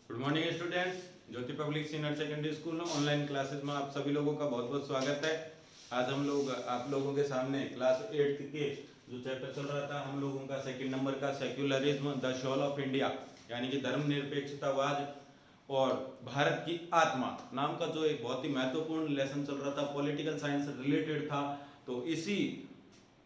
Good morning students. Jyoti public senior secondary school में online classes में आप सभी लोगों का बहुत बहुत स्वागत है। आज हम लोग आप लोगों के सामने क्लास 8 के जो चैप्टर चल रहा था हम लोगों का सेकंड नंबर का secularism the soul of India यानी कि धर्मनिरपेक्षतावाद और भारत की आत्मा नाम का जो एक बहुत ही महत्वपूर्ण लेसन चल रहा था, पॉलिटिकल साइंस से रिलेटेड था। तो इसी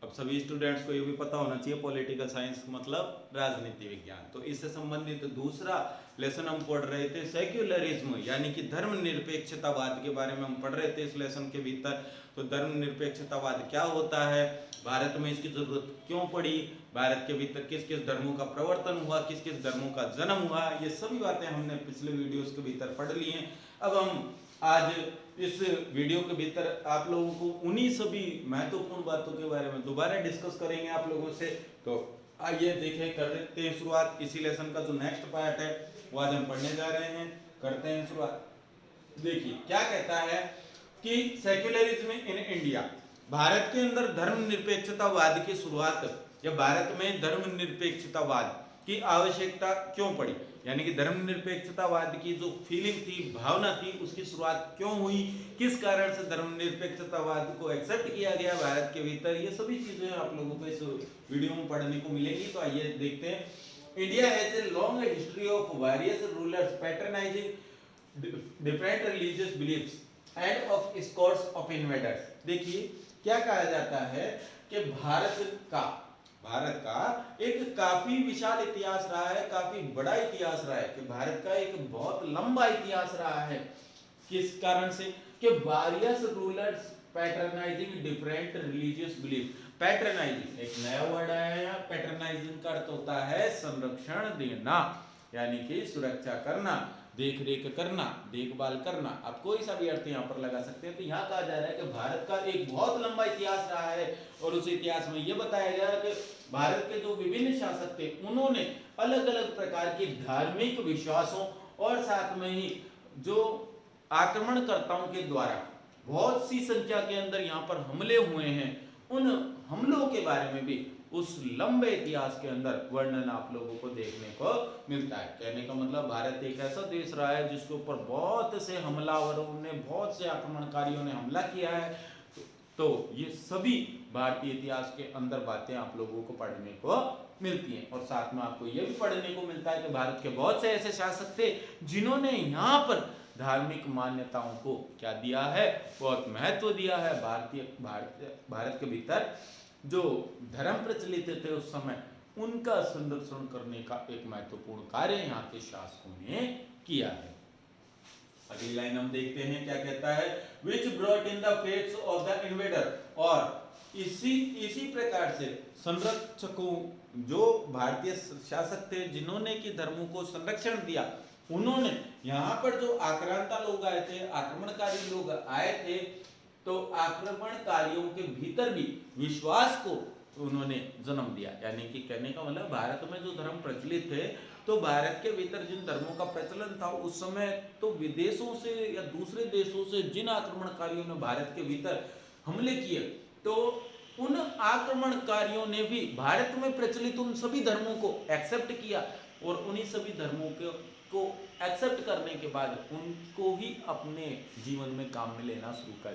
अब सभी स्टूडेंट्स को ये भी पता होना चाहिए पॉलिटिकल साइंस मतलब राजनीति विज्ञान। तो इससे संबंधित दूसरा लेसन हम पढ़ रहे थे सेक्युलरिज्म यानी कि धर्मनिरपेक्षतावाद के बारे में हम पढ़ रहे थे इस लेसन के भीतर। तो धर्मनिरपेक्षतावाद क्या होता है, भारत में इसकी जरूरत क्यों पड़ी, भारत के भीतर किस किस धर्मों का प्रवर्तन हुआ, किस किस धर्मों का जन्म हुआ, ये सभी बातें हमने पिछले वीडियोस के भीतर पढ़ ली हैं। अब हम आज इस वीडियो के भीतर आप लोगों को उन्हीं सभी महत्वपूर्ण बातों के बारे में दोबारा डिस्कस करेंगे आप लोगों से। तो आइए देखें, कर देते हैं शुरुआत। इसी लेसन का जो नेक्स्ट पार्ट है वो आज हम पढ़ने जा रहे हैं, करते हैं शुरुआत। देखिए क्या कहता है कि सेक्युलरिज्म इन इंडिया, भारत के अंदर धर्मनिरपेक्षतावाद की शुरुआत या भारत में धर्मनिरपेक्षतावाद की आवश्यकता क्यों पड़ी, यानी कि धर्मनिरपेक्षतावाद की जो फीलिंग थी, भावना थी, उसकी शुरुआत क्यों हुई, किस कारण से धर्मनिरपेक्षतावाद को एक्सेप्ट किया गया भारत के भीतर, ये सभी चीजें आप लोगों को इस वीडियो में पढ़ने को मिलेगी। तो आइए देखते हैं। India has a long history of various rulers patronising different religious beliefs and of scores of invaders. देखिए क्या कहा जाता है कि भारत का एक काफी विशाल इतिहास रहा है, काफी बड़ा इतिहास रहा है, कि भारत का एक बहुत लंबा इतिहास रहा है। किस कारण से कि various rulers patronising different religious belief. Patronising एक नया वर्ड आया है, पैटर्नाइजिंग का अर्थ होता है संरक्षण देना, यानी कि सुरक्षा करना, देख रेख करना, देखभाल करना। आप कोई सा भी अर्थ यहाँ पर लगा सकते हैं। तो यहाँ कहा जा रहा है कि भारत का एक बहुत लंबा इतिहास रहा है और उस इतिहास में यह बताया गया कि भारत के जो विभिन्न शासक थे उन्होंने अलग अलग प्रकार के धार्मिक विश्वासों और साथ में ही जो आक्रमणकर्ताओं के द्वारा बहुत सी संख्या के अंदर यहाँ पर हमले हुए हैं, उन हमलों के बारे में भी उस लंबे इतिहास के अंदर वर्णन आप लोगों को देखने को मिलता है। कहने का मतलब भारत एक ऐसा देश रहा है जिसके ऊपर बहुत से हमलावरों ने, बहुत से आक्रमणकारियों ने हमला किया है। तो ये सभी भारतीय इतिहास के अंदर बातें आप लोगों को पढ़ने को मिलती हैं। और साथ में आपको यह भी पढ़ने को मिलता है कि भारत के बहुत से ऐसे शासक थे जिन्होंने यहाँ पर धार्मिक मान्यताओं को क्या दिया है, बहुत महत्व दिया है। भारत के भीतर जो धर्म प्रचलित थे उस समय, उनका संरक्षण करने का एक महत्वपूर्ण कार्य यहाँ के शासकों ने किया है। अगली लाइन हम देखते हैं क्या कहता है, which brought in the faiths of the invader. और इसी प्रकार से संरक्षकों, जो भारतीय शासक थे जिन्होंने कि धर्मों को संरक्षण दिया, उन्होंने यहाँ पर जो आक्रांता लोग आए थे, आक्रमणकारी लोग आए थे, तो आक्रमणकारियों के भीतर भी विश्वास को उन्होंने जन्म दिया। यानी कि कहने का मतलब भारत में जो धर्म प्रचलित थे, तो भारत के भीतर जिन धर्मों का प्रचलन था उस समय, तो विदेशों से या दूसरे देशों से जिन आक्रमणकारियों ने भारत के भीतर हमले किए, तो उन आक्रमणकारियों ने भी भारत में प्रचलित उन सभी धर्मों को एक्सेप्ट किया और उन्हीं सभी धर्मों को एक्सेप्ट करने के बाद उनको ही अपने जीवन में काम में लेना शुरू कर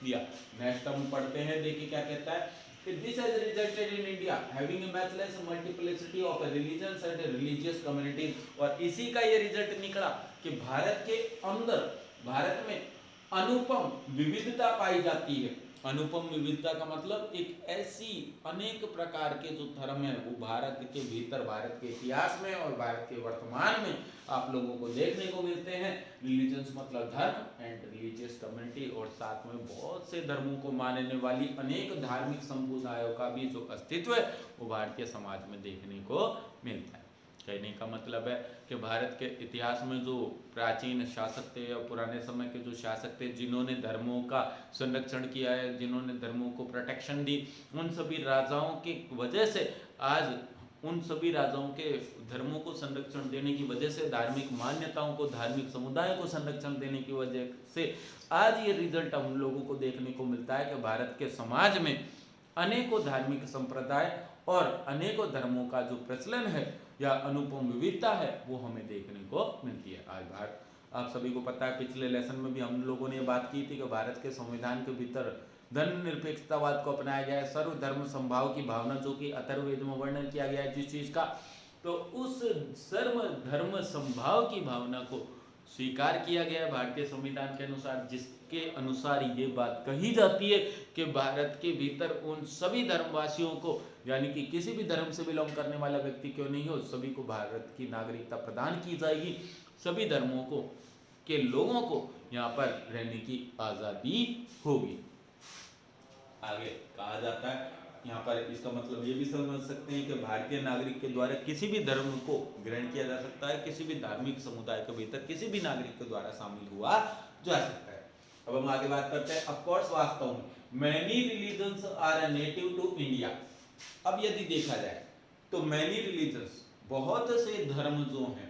दिया। नेक्स्ट हम पढ़ते हैं, देखिए क्या कहता है, this has resulted in India having a matchless multiplicity of religions and religious communities। और इसी का ये रिजल्ट निकला कि भारत के अंदर, भारत में अनुपम विविधता पाई जाती है। अनुपम विविधता का मतलब एक ऐसी अनेक प्रकार के जो धर्म है वो भारत के भीतर, भारत के इतिहास में और भारत के वर्तमान में आप लोगों को देखने को मिलते हैं। रिलीजन्स मतलब धर्म एंड रिलीजियस कम्युनिटी, और साथ में बहुत से धर्मों को मानने वाली अनेक धार्मिक समुदायों का भी जो अस्तित्व है वो भारतीय समाज में देखने को मिलता है। कहने का मतलब है कि भारत के इतिहास में जो प्राचीन शासक थे या पुराने समय के जो शासक थे जिन्होंने धर्मों का संरक्षण किया है, जिन्होंने धर्मों को प्रोटेक्शन दी, उन सभी राजाओं की वजह से आज उन सभी राजाओं के धर्मों को संरक्षण देने की वजह से, धार्मिक मान्यताओं को, धार्मिक समुदाय को संरक्षण देने की वजह से आज ये रिजल्ट हम लोगों को देखने को मिलता है कि भारत के समाज में अनेकों धार्मिक संप्रदाय और अनेकों धर्मों का जो प्रचलन है या अनुपम विविधता है वो हमें देखने को मिलती है। आज भारत, आप सभी को पता है, पिछले लेसन में भी हम लोगों ने ये बात की थी कि भारत के संविधान के भीतर धर्मनिरपेक्षतावाद को अपनाया गया है, सर्वधर्म समभाव की भावना जो कि अथर्ववेद में वर्णन किया गया है जिस चीज का, तो उस सर्व धर्म समभाव की भावना को स्वीकार किया गया है भारतीय संविधान के अनुसार, जिसके अनुसार ये बात कही जाती है कि भारत के भीतर उन सभी धर्मवासियों को, यानी कि किसी भी धर्म से बिलोंग करने वाला व्यक्ति क्यों नहीं हो, सभी को भारत की नागरिकता प्रदान की जाएगी, सभी धर्मों को के लोगों को यहाँ पर रहने की आज़ादी होगी। आगे कहा जाता है यहाँ पर, इसका मतलब ये भी समझ सकते हैं कि भारतीय नागरिक के द्वारा किसी भी धर्म को ग्रहण किया जा सकता है, किसी भी धार्मिक समुदाय के भीतर किसी भी नागरिक के द्वारा शामिल हुआ जा सकता है। अब हम आगे बात करते हैं, ऑफ कोर्स वास्तव में many religions are native to India. अब यदि देखा जाए तो मैनी रिलीजन्स, बहुत से धर्म जो हैं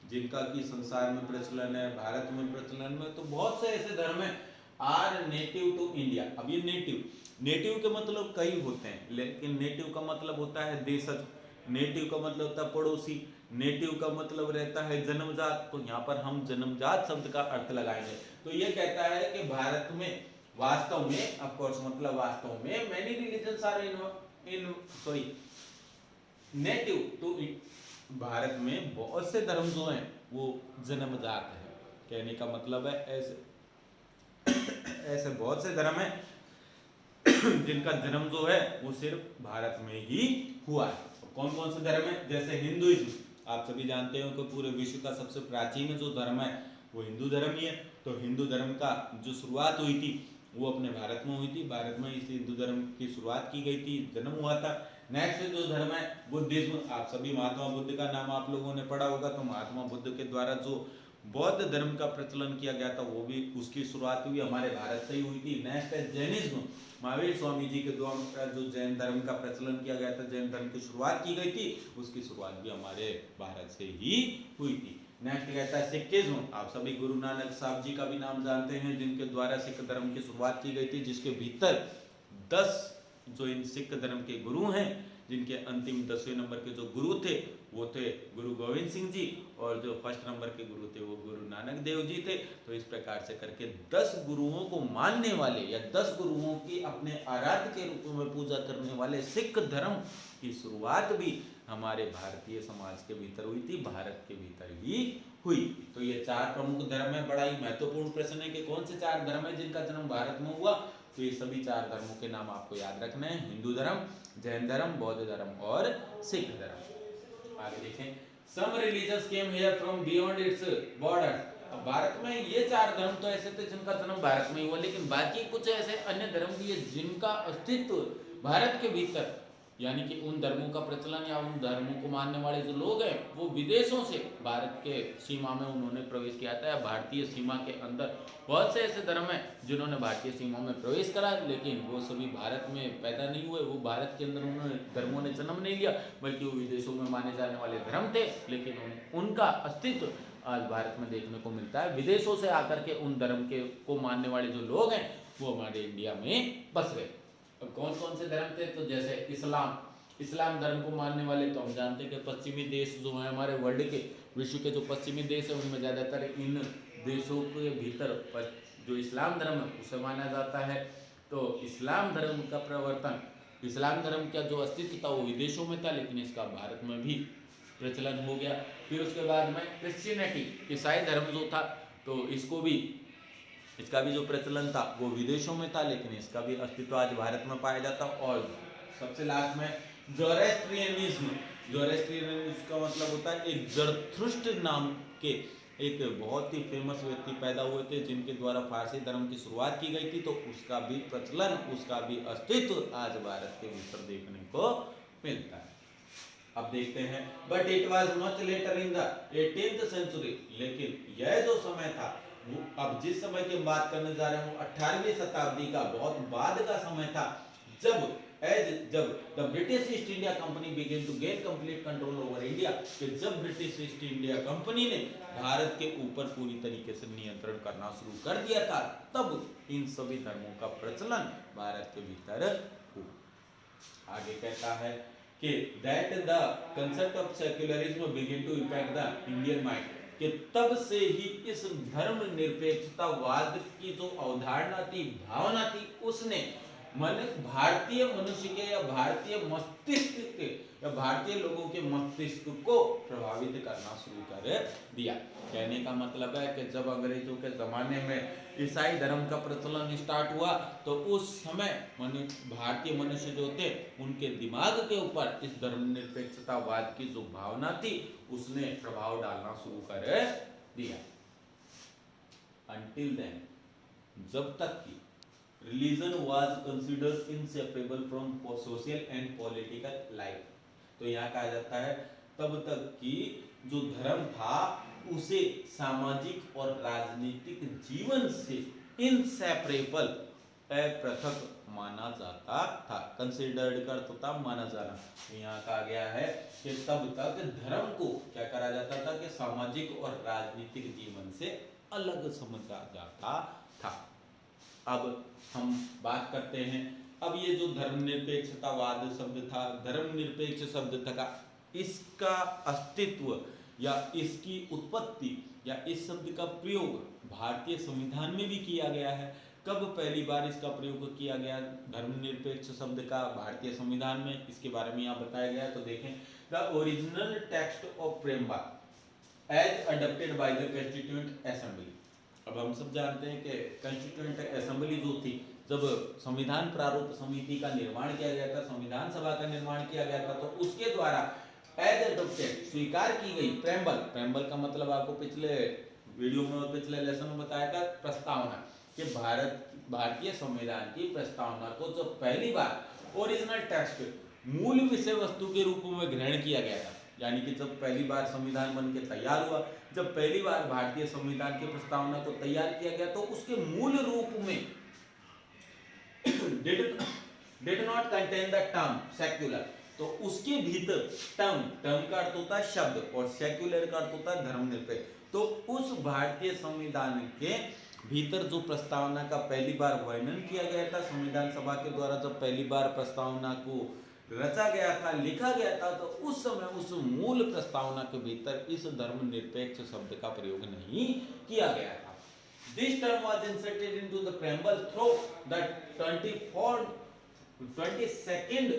जिनका कि संसार में प्रचलन है, भारत में प्रचलन में, तो बहुत से ऐसे धर्म हैं आर नेटिव टू इंडिया। अब ये नेटिव के मतलब कई होते हैं, लेकिन नेटिव का मतलब होता है देशज, नेटिव का मतलब होता है पड़ोसी, नेटिव का मतलब रहता है जन्मजात। तो यहाँ पर हम जन्मजात शब्द का अर्थ लगाएंगे, तो ये कहता है कि भारत में वास्तव में, ऑफ कोर्स मतलब वास्तव में, many religions are in native to, Bharat में बहुत से धर्म जो हैं वो जन्मजात है। कहने का मतलब है ऐसे बहुत से धर्म हैं जिनका जन्म जो है वो सिर्फ भारत में ही हुआ है। कौन कौन से धर्म है? जैसे हिंदुइज्म, आप सभी जानते हो कि पूरे विश्व का सबसे प्राचीन जो धर्म है वो हिंदू धर्म ही है। तो हिंदू धर्म का जो शुरुआत हुई थी वो अपने भारत में हुई थी, भारत में इस हिंदू धर्म की शुरुआत की गई थी, जन्म हुआ था। नेक्स्ट जो धर्म है बुद्धिज्म, आप सभी महात्मा बुद्ध का नाम आप लोगों ने पढ़ा होगा, तो महात्मा बुद्ध के द्वारा जो बौद्ध धर्म का प्रचलन किया गया था वो भी, उसकी शुरुआत भी हमारे भारत से ही हुई थी। नेक्स्ट है जैनिज्म, महावीर स्वामी जी के द्वारा जो जैन धर्म का प्रचलन किया गया था, जैन धर्म की शुरुआत की गई थी, उसकी शुरुआत भी हमारे भारत से ही हुई थी। नेक्स्ट कहता है सिखिज्म, आप सभी गुरु नानक साहब जी का भी नाम जानते हैं, जिनके द्वारा सिख धर्म की शुरुआत की गई थी, जिसके भीतर 10 जो इन सिख धर्म के गुरु हैं, जिनके अंतिम 10वें नंबर के जो गुरु थे वो थे गुरु गोविंद सिंह जी, और जो फर्स्ट नंबर के गुरु थे वो गुरु नानक देव जी थे। तो इस प्रकार से करके 10 गुरुओं को मानने वाले या 10 गुरुओं की अपने आराध्य के रूप में पूजा करने वाले सिख धर्म की शुरुआत भी हमारे भारतीय समाज के भीतर हुई थी, भारत के भीतर ही हुई। तो ये 4 प्रमुख धर्म है। बड़ा ही महत्वपूर्ण प्रश्न है कि कौन से 4 धर्म है जिनका जन्म भारत में हुआ। तो ये सभी 4 धर्मों के नाम आपको याद रखने हैं, हिंदू धर्म, जैन धर्म, बौद्ध धर्म और सिख धर्म। आगे देखें, some religions came here from beyond its borders. Bharat में ये 4 धर्म तो ऐसे थे जिनका जन्म भारत में हुआ, लेकिन बाकी कुछ ऐसे अन्य धर्म भी है जिनका अस्तित्व भारत के भीतर, यानी कि उन धर्मों का प्रचलन या उन धर्मों को मानने वाले जो लोग हैं वो विदेशों से भारत के सीमा में उन्होंने प्रवेश किया था, या भारतीय सीमा के अंदर बहुत से ऐसे धर्म हैं जिन्होंने भारतीय सीमा में प्रवेश करा, लेकिन वो सभी भारत में पैदा नहीं हुए, वो भारत के अंदर उन्होंने धर्मों ने जन्म नहीं लिया, बल्कि वो विदेशों में माने जाने वाले धर्म थे, लेकिन उनका अस्तित्व आज भारत में देखने को मिलता है। विदेशों से आकर के उन धर्म के को मानने वाले जो लोग हैं वो हमारे इंडिया में बस गए। अब कौन कौन से धर्म थे? तो जैसे इस्लाम धर्म को मानने वाले, तो हम जानते हैं कि पश्चिमी देश जो है हमारे वर्ल्ड के, विश्व के जो पश्चिमी देश है उनमें ज़्यादातर इन देशों के भीतर जो इस्लाम धर्म है उसे माना जाता है। तो इस्लाम धर्म का प्रवर्तन, इस्लाम धर्म का जो अस्तित्व था वो विदेशों में था, लेकिन इसका भारत में भी प्रचलन हो गया। फिर उसके बाद में क्रिश्चियनिटी, ईसाई धर्म जो था, तो इसका भी जो प्रचलन था वो विदेशों में था, लेकिन इसका भी अस्तित्व आज भारत में पाया जाता। और सबसे लास्ट में ज़ोरेस्ट्रियनिज्म का मतलब होता है एक जरथुस्ट्र नाम के एक बहुत ही फेमस व्यक्ति पैदा हुए थे, जिनके द्वारा फारसी धर्म की शुरुआत की गई थी। तो उसका भी प्रचलन, उसका भी अस्तित्व आज भारत के भीतर देखने को मिलता है। अब देखते हैं, but it was much later in the 18th century, लेकिन यह जो समय था, अब जिस समय की बात करने जा रहे हैं 18वीं शताब्दी का बहुत बाद का समय था, जब the British East India Company began to gain complete control over India, कि जब ब्रिटिश ईस्ट इंडिया कंपनी ने भारत के ऊपर पूरी तरीके से नियंत्रण करना शुरू कर दिया था, तब इन सभी धर्मों का प्रचलन भारत के भीतर हुआ। आगे कहता है, कि that the concept of secularism begin to impact the Indian mind, कि तब से ही इस धर्म निरपेक्षतावाद की जो अवधारणा थी, भावना थी, उसने भारतीय मनुष्य के या भारतीय मस्तिष्क के या भारतीय लोगों के मस्तिष्क को प्रभावित करना शुरू कर दिया। कहने का मतलब है कि जब अंग्रेजों के जमाने में ईसाई धर्म का प्रचलन स्टार्ट हुआ तो उस समय भारतीय मनुष्य जो थे उनके दिमाग के ऊपर इस धर्मनिरपेक्षतावाद की जो भावना थी उसने प्रभाव डालना शुरू कर दिया। Until then, जब तक कि religion was considered inseparable from social and political life, तो यहाँ कहा जाता है तब तक कि जो धर्म था उसे सामाजिक और राजनीतिक जीवन से इनसेपरेबल, अपृथक माना जाता था। कंसिडर्ड का अर्थ होता माना जाना। तो यहाँ कहा गया है कि तब तक धर्म को क्या करा जाता था कि सामाजिक और राजनीतिक जीवन से अलग समझा जाता था। अब हम बात करते हैं, अब ये जो धर्मनिरपेक्षतावाद शब्द था, धर्मनिरपेक्ष शब्द था, इसका अस्तित्व या इसकी उत्पत्ति या इस शब्द का प्रयोग भारतीय संविधान में भी किया गया है। कब पहली बार इसका प्रयोग किया गया धर्मनिरपेक्ष शब्द का भारतीय संविधान में, इसके बारे में यहाँ बताया गया है। तो देखें, the original text of preamble as adopted by the constituent assembly. अब हम सब जानते हैं कि कॉन्स्टिट्यूएंट असेंबली जो थी, जब संविधान प्रारूप समिति का निर्माण किया गया था, संविधान सभा का निर्माण किया गया था, तो उसके द्वारा एज अडॉप्टेड स्वीकार की गई प्रेमबल। प्रेमबल का मतलब आपको पिछले वीडियो में और पिछले लेसन में बताया था, प्रस्तावना, कि भारतीय संविधान की प्रस्तावना को जब पहली बार ओरिजिनल टेक्स्ट मूल विषय वस्तु के रूप में ग्रहण किया गया था, यानी कि जब पहली बार संविधान बन के तैयार हुआ, जब पहली बार भारतीय संविधान की प्रस्तावना को तैयार किया गया, तो उसके मूल रूप में did not contain the term secular, तो उसके भीतर टर्म का अर्थ होता है शब्द और सेक्युलर का अर्थ होता है धर्मनिरपेक्ष। तो उस भारतीय संविधान के भीतर जो प्रस्तावना का पहली बार वर्णन किया गया था, संविधान सभा के द्वारा जब पहली बार प्रस्तावना को रचा गया था, लिखा गया था, तो उस समय उस मूल प्रस्तावना के भीतर इस धर्मनिरपेक्ष शब्द का प्रयोग नहीं किया गया था। This term was inserted into the preamble through the 42nd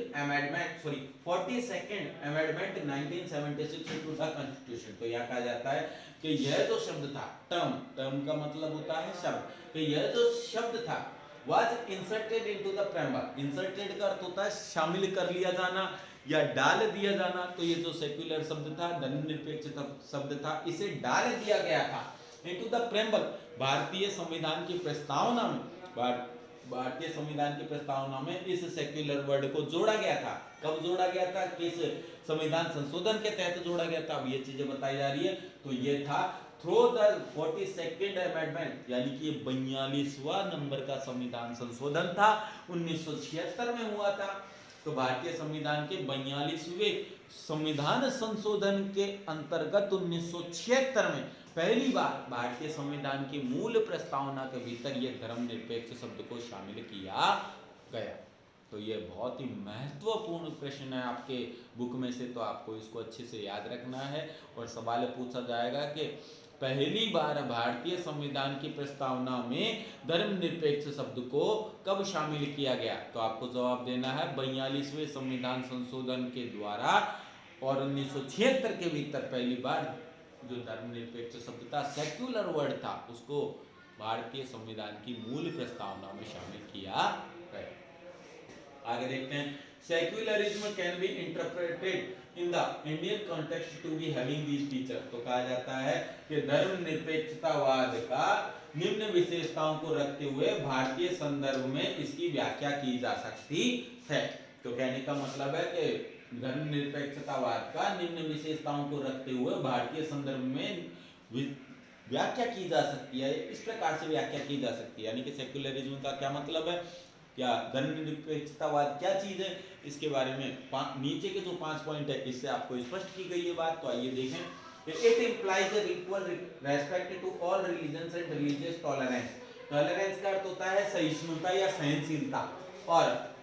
amendment 1976 to the Constitution। तो यहाँ कहा जाता है कि यह जो शब्द था, टर्म का मतलब होता है शब्द, कि यह जो शब्द था was inserted into the preamble। inserted का अर्थ होता है शामिल कर लिया जाना या डाल दिया जाना। तो ये जो सेक्युलर शब्द था, धर्मनिरपेक्ष शब्द था, इसे डाल दिया गया था into the preamble, भारतीय संविधान की प्रस्तावना में, भारतीय संविधान की प्रस्तावना में इस सेक्युलर वर्ड को जोड़ा गया था। कब जोड़ा गया था, किस संविधान संशोधन के तहत जोड़ा गया था, अब ये चीजें बताई जा रही है। तो ये था थ्रू द 42nd अमेंडमेंट, यानी कि 42वां नंबर का संविधान संशोधन था, 1976 में हुआ था। तो भारतीय संविधान के 42वें संविधान संशोधन के अंतर्गत 1976 में पहली बार भारतीय संविधान की मूल प्रस्तावना के भीतर यह धर्मनिरपेक्ष शब्द को शामिल किया गया। तो ये बहुत ही महत्वपूर्ण प्रश्न है आपके बुक में से, तो आपको इसको अच्छे से याद रखना है। और सवाल पूछा जाएगा कि पहली बार भारतीय संविधान की प्रस्तावना में धर्मनिरपेक्ष शब्द को कब शामिल किया गया, तो आपको जवाब देना है 42वें संविधान संशोधन के द्वारा, और 1976 के भीतर पहली बार जो धर्मनिरपेक्ष शब्द था, सेक्युलर वर्ड था, उसको भारतीय संविधान की मूल प्रस्तावना में शामिल किया गया। आगे देखते हैं, secularism can be interpreted in the Indian context to be having these feature. तो कहा जाता है कि धर्मनिरपेक्षतावाद का निम्न विशेषताओं को रखते हुए भारतीय संदर्भ में इसकी व्याख्या की जा सकती है। तो कहने का मतलब है कि धर्मनिरपेक्षतावाद का निम्न विशेषताओं को रखते हुए भारतीय संदर्भ में व्याख्या की जा सकती है, इस प्रकार से व्याख्या की जा सकती है। यानी कि सेक्युलरिज्म का क्या मतलब है, क्या धर्मनिरपेक्षतावाद क्या चीज है, इसके बारे में नीचे के जो 5 पॉइंट है इससे आपको स्पष्ट की गई है बात। तो आइए देखें, it implies equal respect to all religions and religious tolerance. Tolerance का अर्थ होता है सहिष्णुता या सहनशीलता, और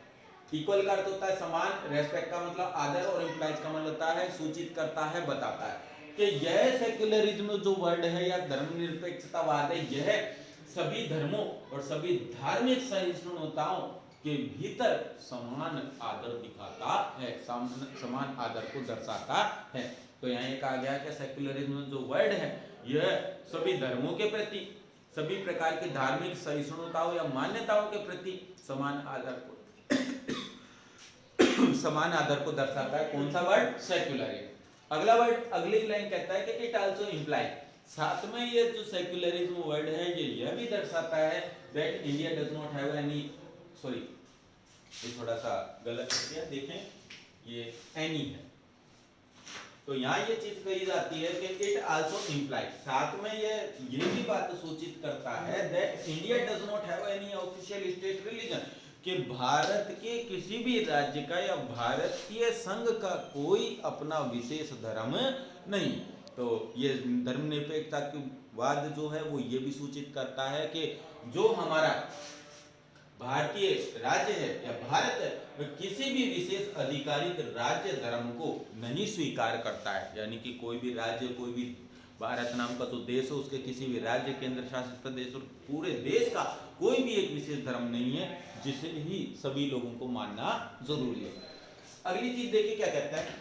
इक्वल का अर्थ होता है समान, रेस्पेक्ट का मतलब आदर, और इम्प्लाइज का मतलब होता है सूचित करता है, बताता है कि यह सेक्युलरिज्म जो वर्ड है या धर्मनिरपेक्षतावाद है, यह सभी धर्मों और सभी धार्मिक सहिष्णुताओं के भीतर समान आदर दिखाता है, समान आदर को दर्शाता है। तो यहाँ एक आ गया कि सेक्युलरिज्म जो वर्ड है यह सभी धर्मों के प्रति, सभी प्रकार की धार्मिक सहिष्णुताओं या मान्यताओं के प्रति समान आदर को समान आदर को दर्शाता है। कौन सा वर्ड? सेक्युलरिज्म। अगला वर्ड, अगली लाइन कहता है कि इट आल्सो इम्प्लाई, साथ में ये जो सेक्युलरिज्म वर्ड है ये यह भी दर्शाता है that India does not have any, sorry ये थोड़ा सा गलत हो गया, देखें ये एनी है, तो यहाँ ये चीज कही जाती है कि इट आल्सो इम्प्लाई, साथ में ये भी बात सूचित करता है that India does not have any official state religion, कि भारत के किसी भी राज्य का या भारतीय संघ का कोई अपना विशेष धर्म नहीं। तो ये धर्मनिरपेक्षतावाद जो है वो ये भी सूचित करता है कि जो हमारा भारतीय राज्य है या भारत है वह किसी भी विशेष आधिकारिक राज्य धर्म को नहीं स्वीकार करता है, यानी कि कोई भी राज्य, कोई भी भारत नाम का जो देश है उसके किसी भी राज्य, केंद्र शासित प्रदेश और पूरे देश का कोई भी एक विशेष धर्म नहीं है जिसे ही सभी लोगों को मानना जरूरी है। अगली चीज देखिए क्या कहता है,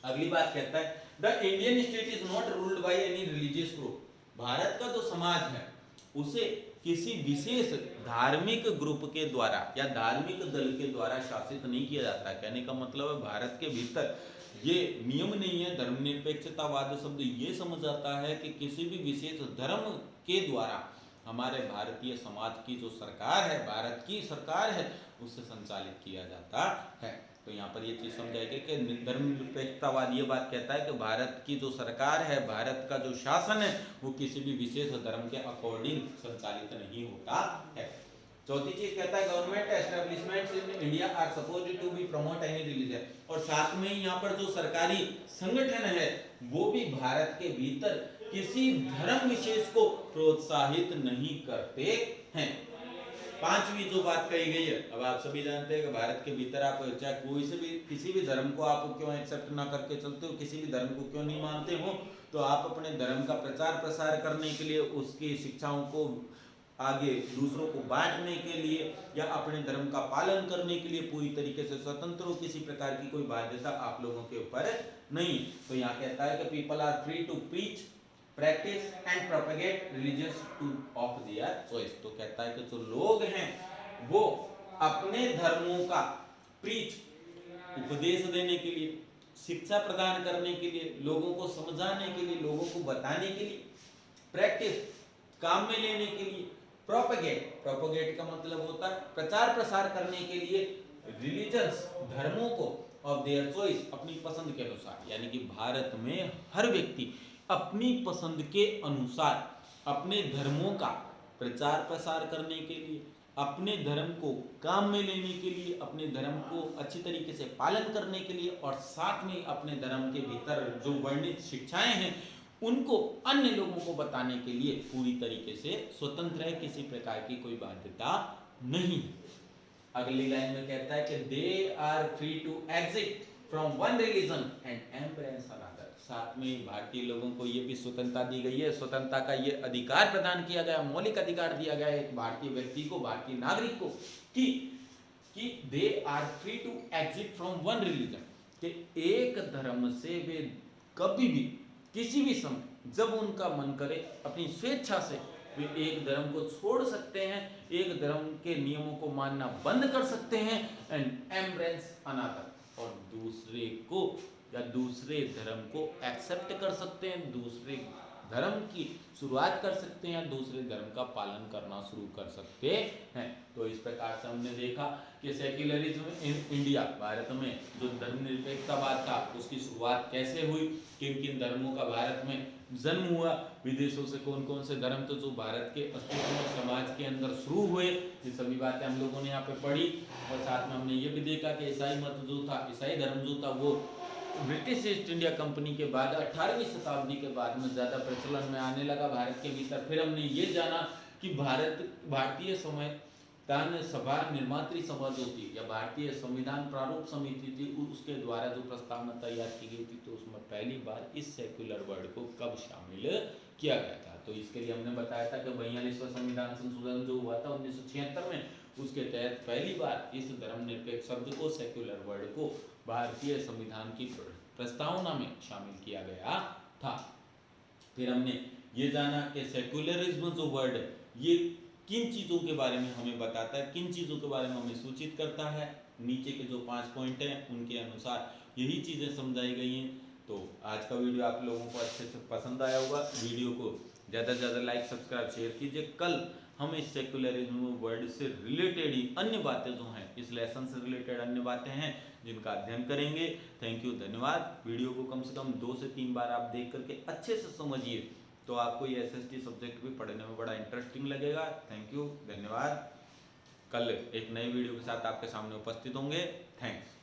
अगली बात कहता है the Indian state is not ruled by any religious group, Bharat का जो समाज है उसे किसी विशेष धार्मिक ग्रुप के द्वारा या धार्मिक दल के द्वारा शासित नहीं किया जाता। कहने का मतलब है भारत के भीतर ये नियम नहीं है। धर्मनिरपेक्षतावाद शब्द ये समझ आता है कि किसी भी विशेष धर्म के द्वारा हमारे भारतीय समाज की जो सरकार है, भारत की सरकार है, उससे संचालित किया जाता है। तो यहाँ पर ये चीज समझाएगी कि धर्मनिरपेक्षतावाद ये बात कहता है कि भारत की जो सरकार है, भारत का जो शासन है वो किसी भी विशेष धर्म के अकॉर्डिंग संचालित नहीं होता है। चौथी चीज कहता है government establishments in India are supposed to be promote any religion, और साथ में यहाँ पर जो सरकारी संगठन है वो भी भारत के भीतर किसी धर्म विशेष को प्रोत्साहित नहीं करते हैं। पांचवी जो बात कही गई है, अब आप सभी जानते हैं कि भारत के भीतर आप चाहे कोई से भी किसी भी धर्म को आप क्यों एक्सेप्ट ना करके चलते हो, किसी भी धर्म को क्यों नहीं मानते हो, तो आप अपने धर्म का प्रचार प्रसार करने के लिए, उसकी शिक्षाओं को आगे दूसरों को बांटने के लिए या अपने धर्म का पालन करने के लिए पूरी तरीके से स्वतंत्र हो, किसी प्रकार की कोई बाध्यता आप लोगों के ऊपर नहीं। तो यहाँ कहता है कि people are free to preach, practice and propagate religious to of their choice. तो कहता है कि जो लोग हैं वो अपने धर्मों का प्रीच, उपदेश देने के लिए, शिक्षा प्रदान करने के लिए, लोगों को समझाने के लिए, लोगों को बताने के लिए, प्रैक्टिस काम में लेने के लिए, प्रोपेगेट का मतलब होता है प्रचार प्रसार करने के लिए, रिलीजन्स धर्मों को ऑफ देयर चॉइस अपनी पसंद के अनुसार, यानी कि भारत में हर व्यक्ति अपनी पसंद के अनुसार अपने धर्मों का प्रचार प्रसार करने के लिए, अपने धर्म को काम में लेने के लिए, अपने धर्म को अच्छी तरीके से पालन करने के लिए, और साथ में अपने धर्म के भीतर जो वर्णित शिक्षाएं हैं उनको अन्य लोगों को बताने के लिए पूरी तरीके से स्वतंत्र है, किसी प्रकार की कोई बाध्यता नहीं। अगली लाइन में कहता है कि they are free to exit from one religion and embrace another, साथ में भारतीय लोगों को ये भी स्वतंत्रता दी गई है, स्वतंत्रता का ये अधिकार प्रदान किया गया, मौलिक अधिकार दिया गया है एक भारतीय व्यक्ति को, भारतीय नागरिक को, कि they are free to exit from one religion, कि एक धर्म से वे कभी भी किसी भी समय जब उनका मन करे अपनी स्वेच्छा से वे एक धर्म को छोड़ सकते हैं, एक धर्म के नियमों को मानना बंद कर सकते हैं, एंड एम्ब्रेस अनदर, और दूसरे को या दूसरे धर्म को एक्सेप्ट कर सकते हैं, दूसरे धर्म की शुरुआत कर सकते हैं, दूसरे धर्म का पालन करना शुरू कर सकते हैं। तो इस प्रकार से हमने देखा कि सेक्युलरिज्म इन इंडिया, भारत में जो धर्मनिरपेक्षतावाद था उसकी शुरुआत कैसे हुई, किन किन धर्मों का भारत में जन्म हुआ, विदेशों से कौन कौन से धर्म तो जो भारत के अस्तित्व में समाज के अंदर शुरू हुए, ये सभी बातें हम लोगों ने यहाँ पे पढ़ी। और साथ में हमने ये भी देखा कि ईसाई मत जो था, ईसाई धर्म जो था वो ब्रिटिश ईस्ट इंडिया कंपनी के बाद 18वीं शताब्दी के बाद में ज़्यादा प्रचलन में आने लगा भारत के भीतर। फिर हमने ये जाना कि भारतीय समय तान सभा निर्मात्री सभा जो थी या भारतीय संविधान प्रारूप समिति थी उसके द्वारा जो प्रस्तावना तैयार की गई थी तो उसमें पहली बार इस सेक्युलर वर्ड को कब शामिल किया गया था। तो इसके लिए हमने बताया था कि 42वां संविधान संशोधन जो हुआ था 1976 में, उसके तहत पहली बार इस धर्मनिरपेक्ष शब्द को, सेक्युलर वर्ड को भारतीय संविधान की प्रस्तावना में शामिल किया गया था। फिर हमने ये जाना कि सेक्युलरिज्म जो वर्ड है ये किन चीज़ों के बारे में हमें बताता है, किन चीज़ों के बारे में हमें सूचित करता है। नीचे के जो 5 पॉइंट हैं उनके अनुसार यही चीज़ें समझाई गई हैं। तो आज का वीडियो आप लोगों को अच्छे से पसंद आया होगा। वीडियो को ज़्यादा से ज़्यादा लाइक, सब्सक्राइब, शेयर कीजिए। कल हम इस सेक्युलरिज्म वर्ड से रिलेटेड ही अन्य बातें जो हैं, इस लेसन से रिलेटेड अन्य बातें हैं जिनका अध्ययन करेंगे। थैंक यू, धन्यवाद। वीडियो को कम से कम 2 से 3 बार आप देख करके अच्छे से समझिए, तो आपको ये SST सब्जेक्ट भी पढ़ने में बड़ा इंटरेस्टिंग लगेगा। थैंक यू, धन्यवाद। कल एक नई वीडियो के साथ आपके सामने उपस्थित होंगे। थैंक्स।